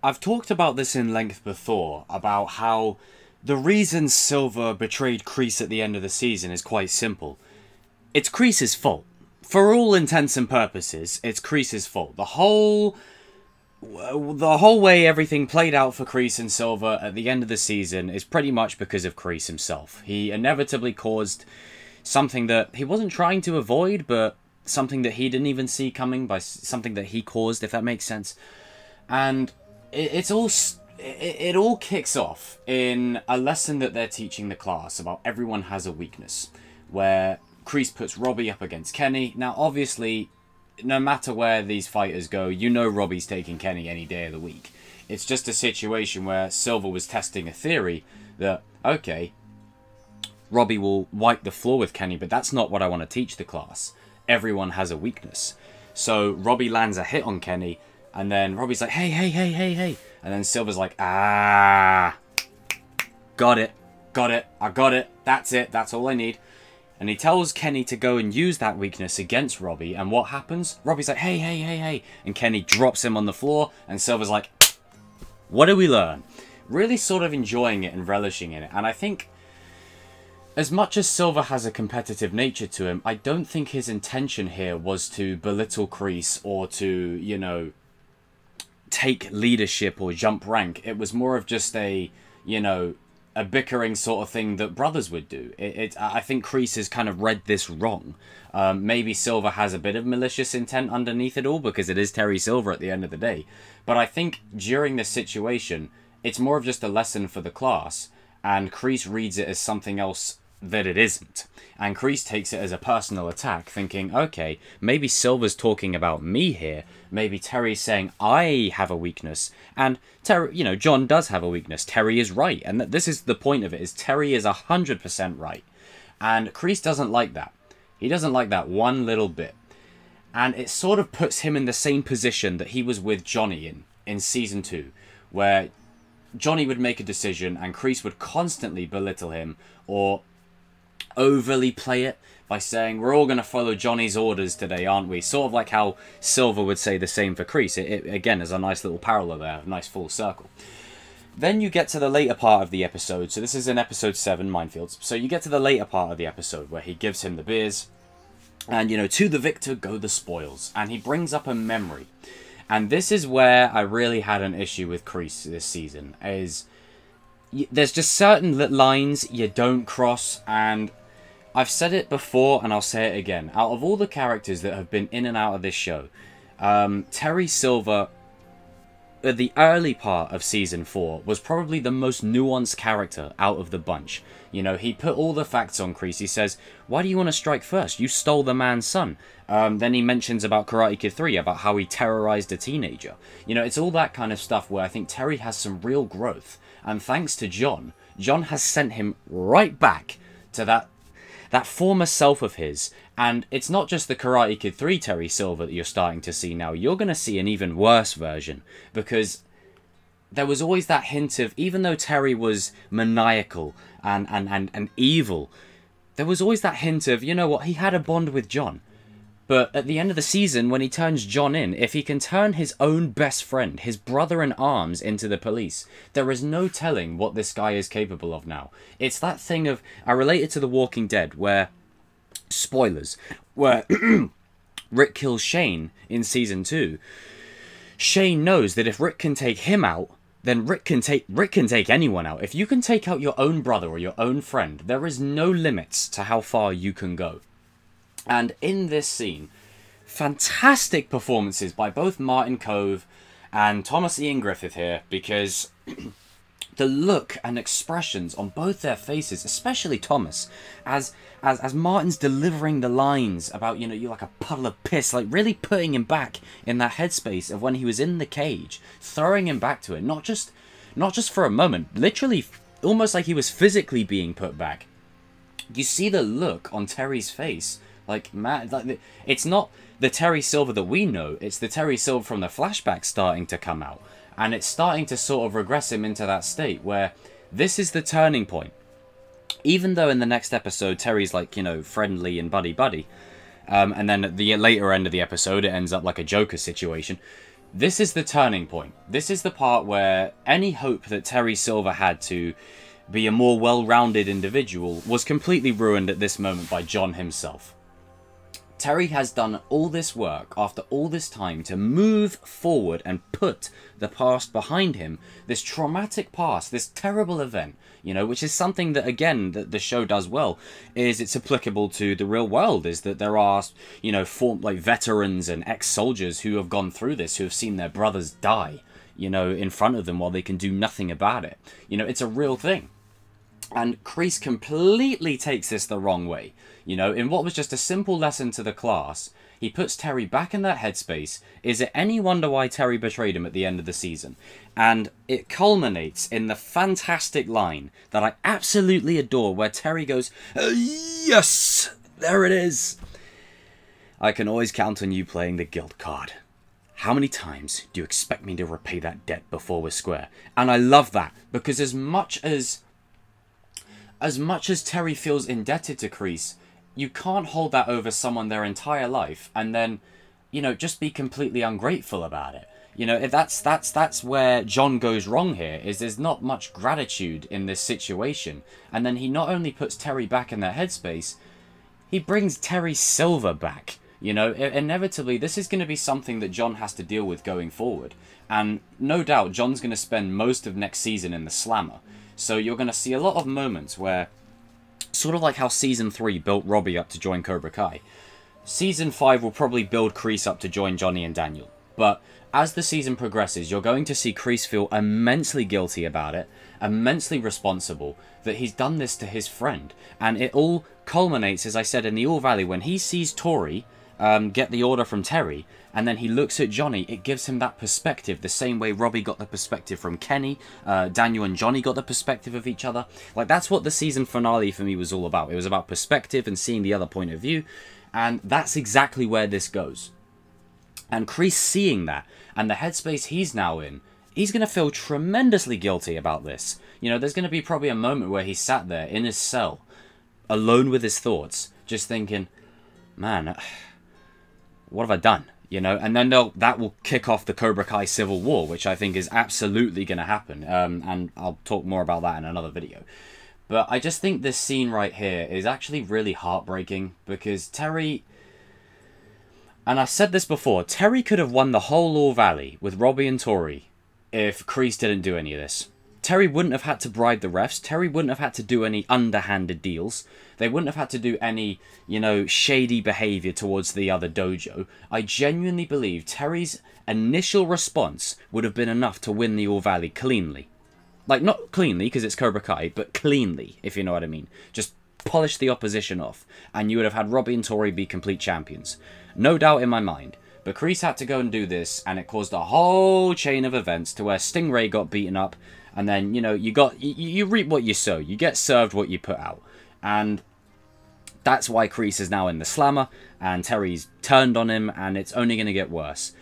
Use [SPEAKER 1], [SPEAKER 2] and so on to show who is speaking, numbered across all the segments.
[SPEAKER 1] I've talked about this in length before, about how the reason Silver betrayed Kreese at the end of the season is quite simple. It's Kreese's fault. For all intents and purposes, it's Kreese's fault. The whole way everything played out for Kreese and Silver at the end of the season is pretty much because of Kreese himself. He inevitably caused something that he wasn't trying to avoid, but something that he didn't even see coming, by something that he caused, if that makes sense. And it all kicks off in a lesson that they're teaching the class about everyone has a weakness, where Kreese puts Robbie up against Kenny. Now, obviously, no matter where these fighters go, you know Robbie's taking Kenny any day of the week. It's just a situation where Silver was testing a theory that, okay, Robbie will wipe the floor with Kenny, but that's not what I want to teach the class. Everyone has a weakness. So Robbie lands a hit on Kenny, and then Robbie's like, hey, hey, hey, hey, hey. And then Silver's like, got it, I got it, that's all I need. And he tells Kenny to go and use that weakness against Robbie, and what happens? Robbie's like, hey, hey, hey, hey, and Kenny drops him on the floor, and Silver's like, what do we learn? Really sort of enjoying it and relishing in it. And I think, as much as Silver has a competitive nature to him, I don't think his intention here was to belittle Kreese or to, you know, take leadership or jump rank. It was more of just a, you know, a bickering sort of thing that brothers would do. I think Kreese has kind of read this wrong. Maybe Silver has a bit of malicious intent underneath it all, because it is Terry Silver at the end of the day. But I think during this situation, it's more of just a lesson for the class, and Kreese reads it as something else that it isn't. And Kreese takes it as a personal attack, thinking, okay, maybe Silver's talking about me here. Maybe Terry's saying I have a weakness. And Terry, you know, John does have a weakness. Terry is right. And this is the point of it, is Terry is 100% right. And Kreese doesn't like that. He doesn't like that one little bit. And it sort of puts him in the same position that he was with Johnny in Season 2, where Johnny would make a decision and Kreese would constantly belittle him or overly play it by saying, we're all going to follow Johnny's orders today, aren't we? Sort of like how Silver would say the same for Kreese. It again, is a nice little parallel there, a nice full circle. Then you get to the later part of the episode. So this is in episode 7, Minefields. So you get to the later part of the episode where he gives him the beers. And, you know, to the victor go the spoils. And he brings up a memory. And this is where I really had an issue with Kreese this season. Is there's just certain lines you don't cross, and I've said it before and I'll say it again. Out of all the characters that have been in and out of this show, Terry Silver, at the early part of Season 4, was probably the most nuanced character out of the bunch. You know, he put all the facts on Kreese. He says, why do you want to strike first? You stole the man's son. Then he mentions about Karate Kid 3, about how he terrorized a teenager. You know, it's all that kind of stuff where I think Terry has some real growth. And thanks to John, John has sent him right back to that former self of his. And it's not just the Karate Kid 3 Terry Silver that you're starting to see now. You're going to see an even worse version, because there was always that hint of, even though Terry was maniacal and evil, there was always that hint of, you know what, he had a bond with John. But at the end of the season, when he turns John in, if he can turn his own best friend, his brother-in-arms, into the police, there is no telling what this guy is capable of now. It's that thing of, I relate it to The Walking Dead, where, spoilers, where Rick kills Shane in Season 2. Shane knows that if Rick can take him out, then Rick can take anyone out. If you can take out your own brother or your own friend, there is no limits to how far you can go. And in this scene, fantastic performances by both Martin Kove and Thomas Ian Griffith here, because the look and expressions on both their faces, especially Thomas, as Martin's delivering the lines about, you know, you're like a puddle of piss, like really putting him back in that headspace of when he was in the cage, throwing him back to it, not just for a moment, literally almost like he was physically being put back. You see the look on Terry's face. Like, man, like, it's not the Terry Silver that we know, it's the Terry Silver from the flashback starting to come out. And it's starting to sort of regress him into that state where this is the turning point. Even though in the next episode, Terry's like, you know, friendly and buddy-buddy. And then at the later end of the episode, it ends up like a Joker situation. This is the turning point. This is the part where any hope that Terry Silver had to be a more well-rounded individual was completely ruined at this moment by John himself. Terry has done all this work after all this time to move forward and put the past behind him, this traumatic past, this terrible event, you know, which is something that, again, that the show does well, is it's applicable to the real world, is that there are, you know, like veterans and ex-soldiers who have gone through this, who have seen their brothers die, you know, in front of them while they can do nothing about it. You know, it's a real thing. And Kreese completely takes this the wrong way. You know, in what was just a simple lesson to the class, he puts Terry back in that headspace. Is it any wonder why Terry betrayed him at the end of the season? And it culminates in the fantastic line that I absolutely adore, where Terry goes, yes, there it is. I can always count on you playing the guilt card. How many times do you expect me to repay that debt before we're square? And I love that, because as much as Terry feels indebted to Kreese, you can't hold that over someone their entire life and then, you know, just be completely ungrateful about it. You know, that's where John goes wrong here, is there's not much gratitude in this situation. And then he not only puts Terry back in their headspace, he brings Terry Silver back. You know, inevitably, this is going to be something that John has to deal with going forward. And no doubt, John's going to spend most of next season in the Slammer. So you're going to see a lot of moments where, sort of like how Season 3 built Robbie up to join Cobra Kai, Season 5 will probably build Kreese up to join Johnny and Daniel. But as the season progresses, you're going to see Kreese feel immensely guilty about it, immensely responsible, that he's done this to his friend. And it all culminates, as I said, in the All Valley, when he sees Tori get the order from Terry, and then he looks at Johnny. It gives him that perspective, the same way Robbie got the perspective from Kenny, Daniel and Johnny got the perspective of each other. Like, that's what the season finale for me was all about. It was about perspective and seeing the other point of view, and that's exactly where this goes. And Kreese seeing that, and the headspace he's now in, he's going to feel tremendously guilty about this. You know, there's going to be probably a moment where he sat there in his cell, alone with his thoughts, just thinking, man, what have I done? You know, and then that will kick off the Cobra Kai Civil War, which I think is absolutely going to happen. And I'll talk more about that in another video. But I just think this scene right here is actually really heartbreaking, because Terry, and I've said this before, Terry could have won the whole All Valley with Robbie and Tori if Kreese didn't do any of this. Terry wouldn't have had to bribe the refs. Terry wouldn't have had to do any underhanded deals. They wouldn't have had to do any, you know, shady behavior towards the other dojo. I genuinely believe Terry's initial response would have been enough to win the All Valley cleanly. Like, not cleanly, because it's Cobra Kai, but cleanly, if you know what I mean. Just polish the opposition off, and you would have had Robbie and Tori be complete champions. No doubt in my mind. But Kreese had to go and do this, and it caused a whole chain of events to where Stingray got beaten up, and then, you know, you reap what you sow. You get served what you put out. And that's why Kreese is now in the Slammer, and Terry's turned on him, and it's only going to get worse.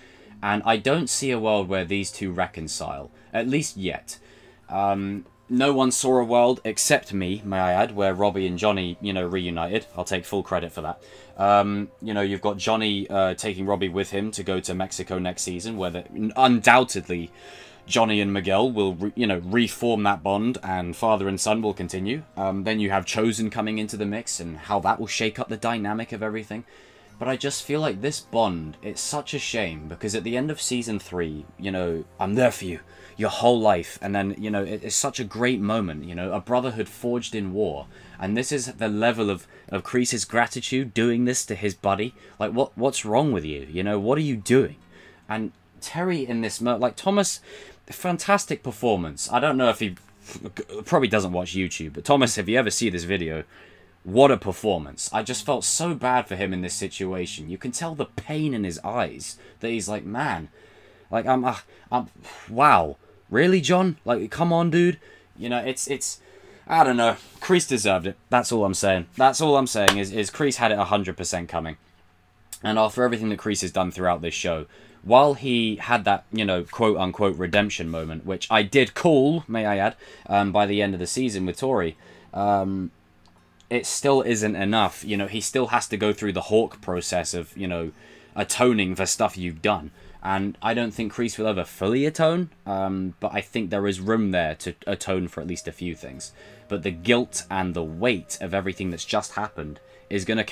[SPEAKER 1] And I don't see a world where these two reconcile, at least yet. No one saw a world, except me, may I add, where Robbie and Johnny, you know, reunited. I'll take full credit for that. You know, you've got Johnny taking Robbie with him to go to Mexico next season, where undoubtedly Johnny and Miguel will, you know, reform that bond, and father and son will continue. Then you have CHOZEN coming into the mix, and how that will shake up the dynamic of everything. But I just feel like this bond, it's such a shame, because at the end of Season 3, you know, I'm there for you, your whole life, and then, you know, it's such a great moment, you know, a brotherhood forged in war, and this is the level of Kreese's gratitude, doing this to his buddy. Like, what's wrong with you? You know, what are you doing? And Terry in this, like, Thomas, fantastic performance. I don't know if he probably doesn't watch YouTube, but Thomas, if you ever see this video, what a performance. I just felt so bad for him in this situation. You can tell the pain in his eyes, that he's like, man, like, I'm wow, really, John? Like, come on, dude. You know, it's, I don't know. Kreese deserved it. That's all I'm saying. That's all I'm saying is Kreese had it 100% coming. And after everything that Kreese has done throughout this show, while he had that, you know, quote-unquote redemption moment, which I did call, may I add, by the end of the season with Tori, it still isn't enough. You know, he still has to go through the Hawk process of, you know, atoning for stuff you've done. And I don't think Kreese will ever fully atone, but I think there is room there to atone for at least a few things. But the guilt and the weight of everything that's just happened is gonna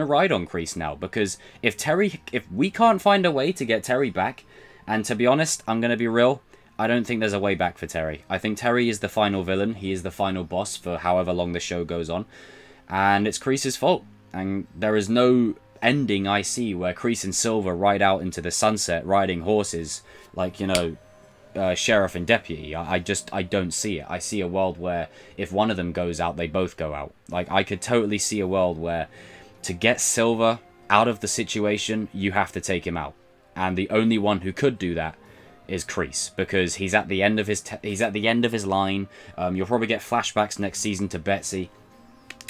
[SPEAKER 1] ride on Kreese now, because if we can't find a way to get Terry back, and to be honest, I'm gonna be real, I don't think there's a way back for Terry. I think Terry is the final villain. He is the final boss for however long the show goes on, and it's Kreese's fault. And there is no ending I see where Kreese and Silver ride out into the sunset riding horses like, you know, sheriff and deputy. I don't see it. I see a world where if one of them goes out, they both go out. Like, I could totally see a world where to get Silver out of the situation, you have to take him out, and the only one who could do that is Kreese, because he's at the end of his line. You'll probably get flashbacks next season to Betsy.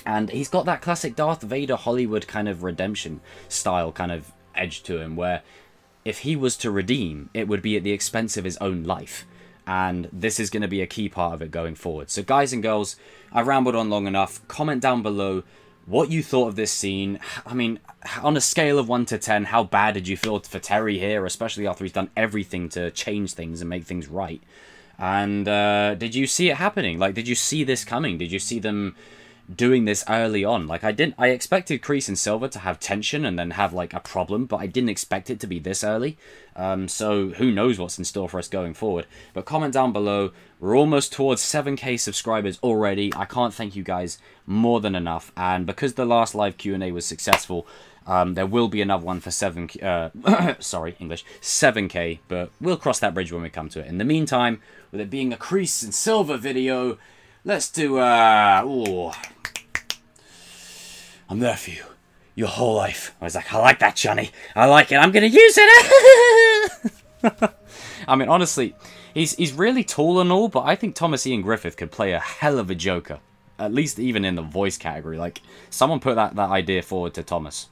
[SPEAKER 1] And he's got that classic Darth Vader Hollywood kind of redemption style kind of edge to him, where if he was to redeem, it would be at the expense of his own life. And this is going to be a key part of it going forward. So guys and girls, I've rambled on long enough. Comment down below what you thought of this scene. I mean, on a scale of 1 to 10, how bad did you feel for Terry here, especially after he's done everything to change things and make things right? And did you see it happening? Like, did you see this coming? Did you see them doing this early on? Like, I expected Kreese and Silver to have tension and then have like a problem, but I didn't expect it to be this early. So who knows what's in store for us going forward. But comment down below. We're almost towards 7k subscribers already. I can't thank you guys more than enough, and because the last live Q&A was successful, there will be another one for 7k, but we'll cross that bridge when we come to it. In the meantime, with it being a Kreese and Silver video, let's do, ooh, I'm there for you, your whole life. I was like, I like that, Johnny. I like it. I'm going to use it. I mean, honestly, he's really tall and all, but I think Thomas Ian Griffith could play a hell of a Joker. At least even in the voice category. Like, someone put that idea forward to Thomas.